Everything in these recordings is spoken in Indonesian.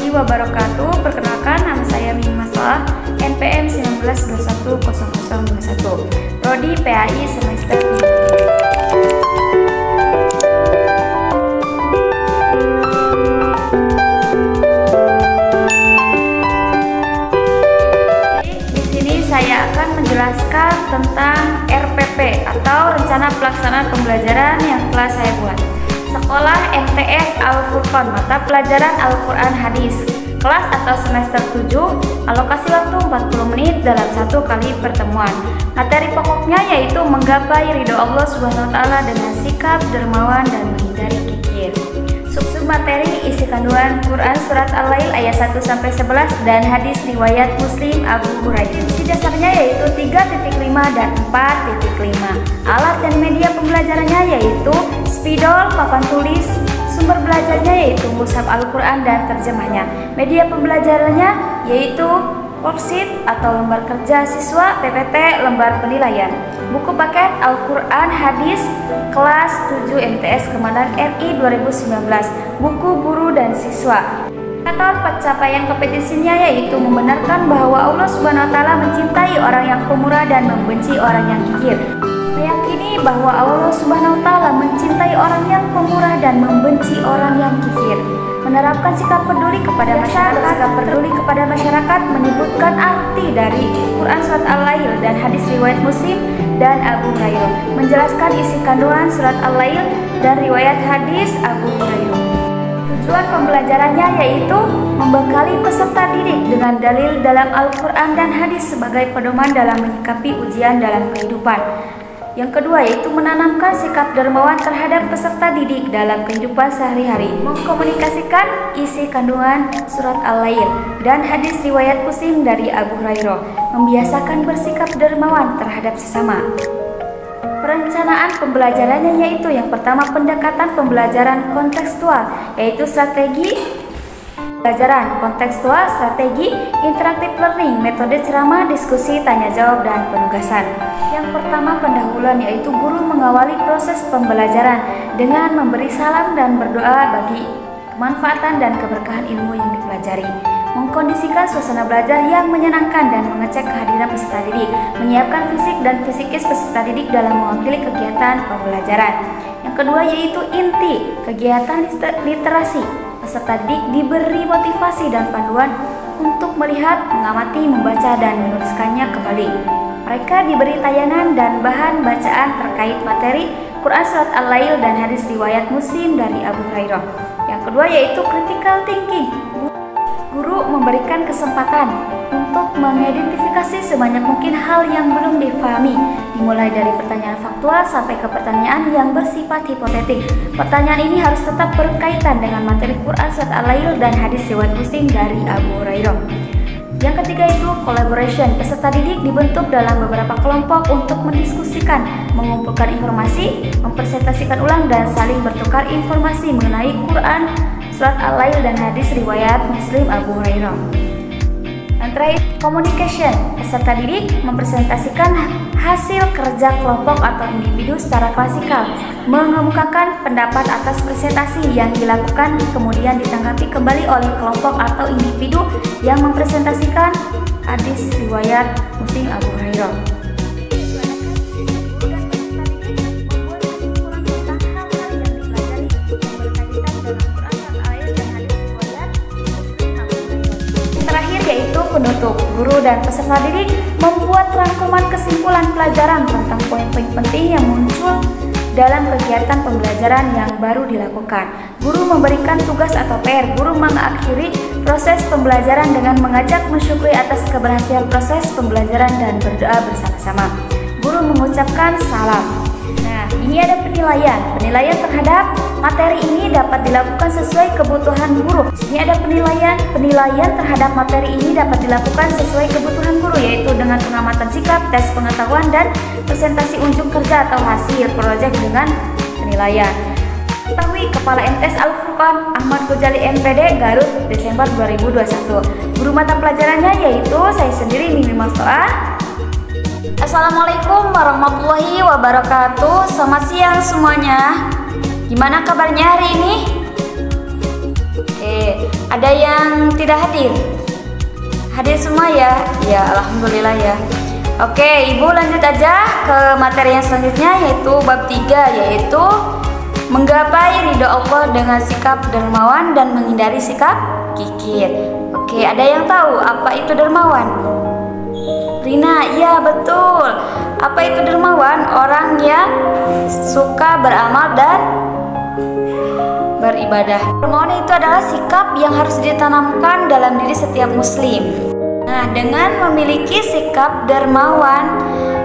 warahmatullahi wabarakatuh. Perkenalkan, nama saya Mimah Soah, NPM 19210051, Prodi PAI semester 5. Di sini saya akan menjelaskan tentang RPP atau Rencana Pelaksanaan Pembelajaran yang telah saya buat. Sekolah MTS Al-Furqan, mata pelajaran Al-Quran Hadis, kelas atau semester 7, alokasi waktu 40 menit dalam 1 kali pertemuan. Materi pokoknya yaitu menggapai ridho Allah Subhanahu wa Ta'ala dengan sikap dermawan dan menghindari kikir. Sub-sub materi isi kandungan Quran Surat Al-Lail ayat 1-11 dan hadis riwayat Muslim Abu Hurairah. Isi dasarnya yaitu 3.5 dan 4.5. Alat dan media pembelajarannya yaitu spidol, papan tulis, sumber belajarnya yaitu mushaf Al-Quran dan terjemahnya. Media pembelajarannya yaitu worksheet atau lembar kerja siswa, PPT, lembar penilaian. Buku paket Al-Quran Hadis kelas 7 MTS Kemenang RI 2019. Buku guru dan siswa. Indikator pencapaian kompetisinya yaitu membenarkan bahwa Allah Subhanahu wa Ta'ala mencintai orang yang pemurah dan membenci orang yang kikir. Meyakini bahwa Allah Subhanahu wa Ta'ala mencintai orang yang pemurah dan membenci orang yang kikir. Menerapkan sikap peduli kepada masyarakat. Sikap peduli kepada masyarakat menyebutkan arti dari Quran Surat Al-Lail dan hadis riwayat Muslim dan Abu Hurairah. Menjelaskan isi kandungan Surat Al-Lail dan riwayat hadis Abu Hurairah. Tujuan pembelajarannya yaitu membekali peserta didik dengan dalil dalam Al-Quran dan hadis sebagai pedoman dalam menyikapi ujian dalam kehidupan. Yang kedua yaitu menanamkan sikap dermawan terhadap peserta didik dalam kehidupan sehari-hari. Mengkomunikasikan isi kandungan Surat Al-Lail dan hadis riwayat Muslim dari Abu Hurairah. Membiasakan bersikap dermawan terhadap sesama. Perencanaan pembelajarannya yaitu yang pertama pendekatan pembelajaran kontekstual, yaitu strategi pembelajaran kontekstual, strategi interaktif learning, metode ceramah, diskusi, tanya jawab, dan penugasan. Yang pertama pendahuluan yaitu guru mengawali proses pembelajaran dengan memberi salam dan berdoa bagi kemanfaatan dan keberkahan ilmu yang dipelajari. Mengkondisikan suasana belajar yang menyenangkan dan mengecek kehadiran peserta didik. Menyiapkan fisik dan fisikis peserta didik dalam mewakili kegiatan pembelajaran. Yang kedua yaitu inti kegiatan literasi. Peserta didik diberi motivasi dan panduan untuk melihat, mengamati, membaca, dan menuliskannya kembali. Mereka diberi tayangan dan bahan bacaan terkait materi Quran Surat Al-Lail dan hadis riwayat Muslim dari Abu Hurairah. Yang kedua yaitu critical thinking. Guru memberikan kesempatan untuk mengidentifikasi sebanyak mungkin hal yang belum difahami, dimulai dari pertanyaan faktual sampai ke pertanyaan yang bersifat hipotetik. Pertanyaan ini harus tetap berkaitan dengan materi Quran Surat Al-Lail dan hadis riwayat Muslim dari Abu Hurairah. Yang ketiga itu collaboration. Peserta didik dibentuk dalam beberapa kelompok untuk mendiskusikan, mengumpulkan informasi, mempresentasikan ulang, dan saling bertukar informasi mengenai Quran Surat Al-Lail dan hadis riwayat Muslim Abu Hurairah. Yang terakhir, communication. Peserta didik mempresentasikan hasil kerja kelompok atau individu secara klasikal, mengemukakan pendapat atas presentasi yang dilakukan, kemudian ditanggapi kembali oleh kelompok atau individu yang mempresentasikan hadis riwayat Muslim Abu Hurairah. Yaitu penutup. Guru dan peserta didik membuat rangkuman kesimpulan pelajaran tentang poin-poin penting yang muncul dalam kegiatan pembelajaran yang baru dilakukan. Guru memberikan tugas atau PR. Guru mengakhiri proses pembelajaran dengan mengajak mensyukuri atas keberhasilan proses pembelajaran dan berdoa bersama-sama. Guru mengucapkan salam. Nah, ini ada penilaian. Penilaian terhadap materi ini dapat dilakukan sesuai kebutuhan guru. Di sini ada penilaian terhadap materi ini dapat dilakukan sesuai kebutuhan guru, yaitu dengan pengamatan sikap, tes pengetahuan, dan presentasi unjuk kerja atau hasil proyek dengan penilaian. Ketahui Kepala MTS Al-Furqan Ahmad Ghazali MPD Garut Desember 2021. Guru mata pelajarannya yaitu saya sendiri Mimah Soah. Assalamualaikum warahmatullahi wabarakatuh. Selamat siang semuanya. Gimana kabarnya hari ini? Oke, Ada yang tidak hadir? Hadir semua ya? Ya, alhamdulillah ya. Oke, Ibu lanjut aja ke materi yang selanjutnya, yaitu bab 3, yaitu menggapai ridho Allah dengan sikap dermawan dan menghindari sikap kikir. Oke, ada yang tahu apa itu dermawan? Rina, iya betul. Apa itu dermawan? Orang yang suka beramal dan beribadah. Dermawan itu adalah sikap yang harus ditanamkan dalam diri setiap muslim. Nah, dengan memiliki sikap dermawan,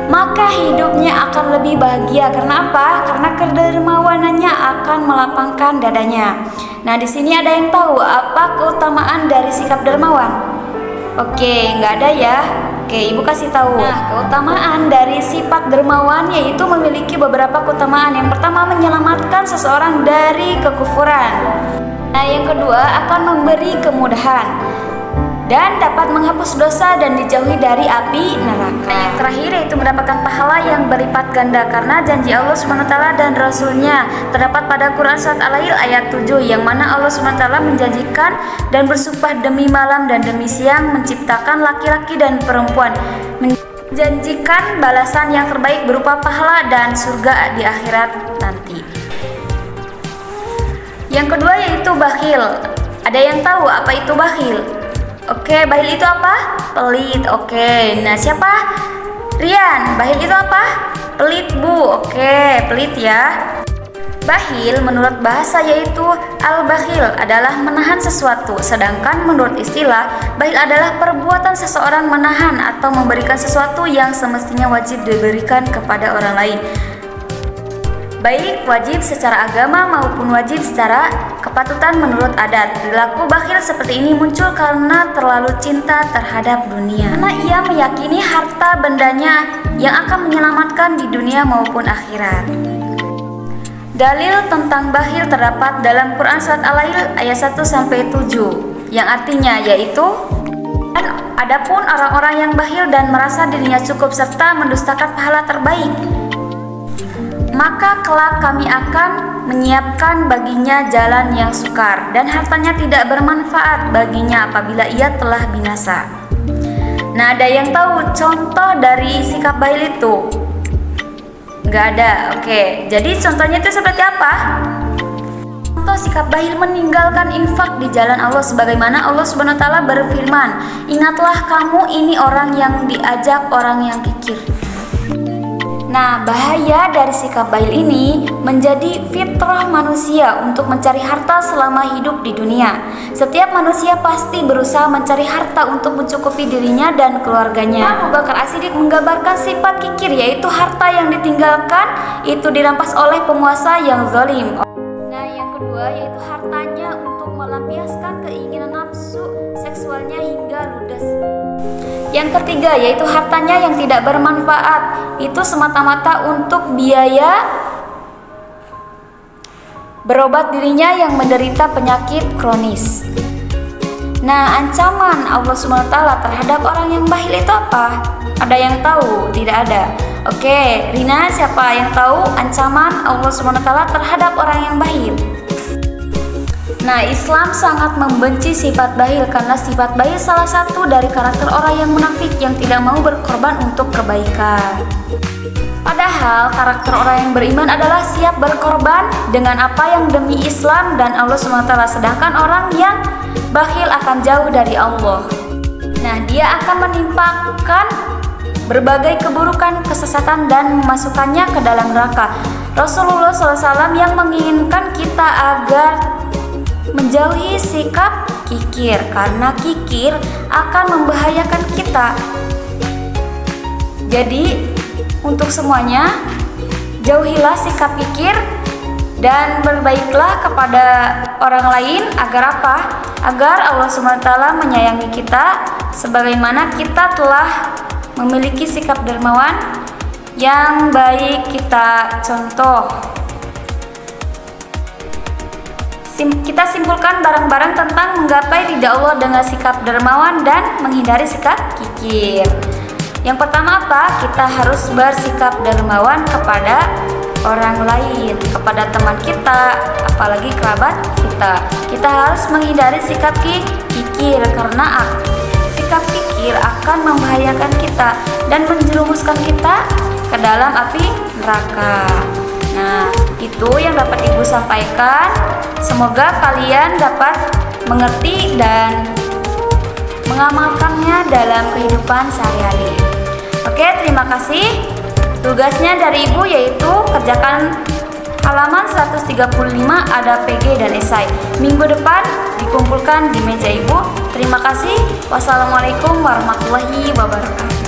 maka hidupnya akan lebih bahagia. Karena apa? Karena kedermawanannya akan melapangkan dadanya. Nah, di sini ada yang tahu apa keutamaan dari sikap dermawan? Oke, nggak ada ya. Oke, Ibu kasih tahu. Nah, keutamaan dari sifat dermawan yaitu memiliki beberapa keutamaan. Yang pertama, menyelamatkan seseorang dari kekufuran. Nah, yang kedua, akan memberi kemudahan dan dapat menghapus dosa dan dijauhi dari api neraka. Nah, yang terakhir yaitu mendapatkan pahala yang berlipat ganda karena janji Allah SWT dan Rasulnya terdapat pada Quran Surat Al-Lail ayat 7, yang mana Allah SWT menjanjikan dan bersumpah demi malam dan demi siang menciptakan laki-laki dan perempuan, menjanjikan balasan yang terbaik berupa pahala dan surga di akhirat nanti. Yang kedua yaitu bakhil. Ada yang tahu apa itu bakhil? Oke, bakhil itu apa? Pelit. Oke, nah siapa? Rian, bakhil itu apa? Pelit, Bu. Oke, pelit ya. Bakhil menurut bahasa yaitu al-bakhil adalah menahan sesuatu, sedangkan menurut istilah, bakhil adalah perbuatan seseorang menahan atau memberikan sesuatu yang semestinya wajib diberikan kepada orang lain, baik wajib secara agama maupun wajib secara kepatutan menurut adat. Perilaku bakhil seperti ini muncul karena terlalu cinta terhadap dunia, karena ia meyakini harta bendanya yang akan menyelamatkan di dunia maupun akhirat. Dalil tentang bakhil terdapat dalam Quran Surat Al-Lail ayat 1-7, yang artinya yaitu, adapun orang-orang yang bakhil dan merasa dirinya cukup serta mendustakan pahala terbaik, maka kelak kami akan menyiapkan baginya jalan yang sukar dan hartanya tidak bermanfaat baginya apabila ia telah binasa. Nah, ada yang tahu contoh dari sikap bakhil itu? Nggak ada. Oke, jadi contohnya itu seperti apa? Contoh sikap bakhil meninggalkan infak di jalan Allah, sebagaimana Allah SWT berfirman, ingatlah kamu ini orang yang diajak orang yang kikir. Nah, bahaya dari sikap bakhil ini menjadi fitrah manusia untuk mencari harta selama hidup di dunia. Setiap manusia pasti berusaha mencari harta untuk mencukupi dirinya dan keluarganya. Abu Bakar As-Siddiq menggambarkan sifat kikir, yaitu harta yang ditinggalkan itu dirampas oleh penguasa yang zalim. Nah, yang kedua yaitu hartanya untuk melampiaskan keinginan nafsu seksualnya hingga ludes. Yang ketiga yaitu hartanya yang tidak bermanfaat, itu semata-mata untuk biaya berobat dirinya yang menderita penyakit kronis. Nah, ancaman Allah SWT terhadap orang yang bakhil itu apa? Ada yang tahu? Tidak ada. Oke, Rina, siapa yang tahu ancaman Allah SWT terhadap orang yang bakhil? Nah, Islam sangat membenci sifat bakhil karena sifat bakhil salah satu dari karakter orang yang munafik yang tidak mau berkorban untuk kebaikan. Padahal karakter orang yang beriman adalah siap berkorban dengan apa yang demi Islam dan Allah SWT, sedangkan orang yang bakhil akan jauh dari Allah. Nah, dia akan menimpakan berbagai keburukan, kesesatan dan memasukkannya ke dalam neraka. Rasulullah SAW yang menginginkan kita agar menjauhi sikap kikir, karena kikir akan membahayakan kita. Jadi untuk semuanya, jauhilah sikap kikir dan berbaiklah kepada orang lain. Agar apa? Agar Allah SWT menyayangi kita sebagaimana kita telah memiliki sikap dermawan yang baik kita contoh. Kita simpulkan bareng-bareng tentang menggapai ridha Allah dengan sikap dermawan dan menghindari sikap kikir. Yang pertama apa? Kita harus bersikap dermawan kepada orang lain, kepada teman kita, apalagi kerabat kita. Kita harus menghindari sikap kikir karena sikap kikir akan membahayakan kita dan menjerumuskan kita ke dalam api neraka. Nah, itu yang dapat Ibu sampaikan. Semoga kalian dapat mengerti dan mengamalkannya dalam kehidupan sehari-hari. Oke, terima kasih. Tugasnya dari Ibu yaitu kerjakan halaman 135, ada PG dan esai. Minggu depan dikumpulkan di meja Ibu. Terima kasih. Wassalamualaikum warahmatullahi wabarakatuh.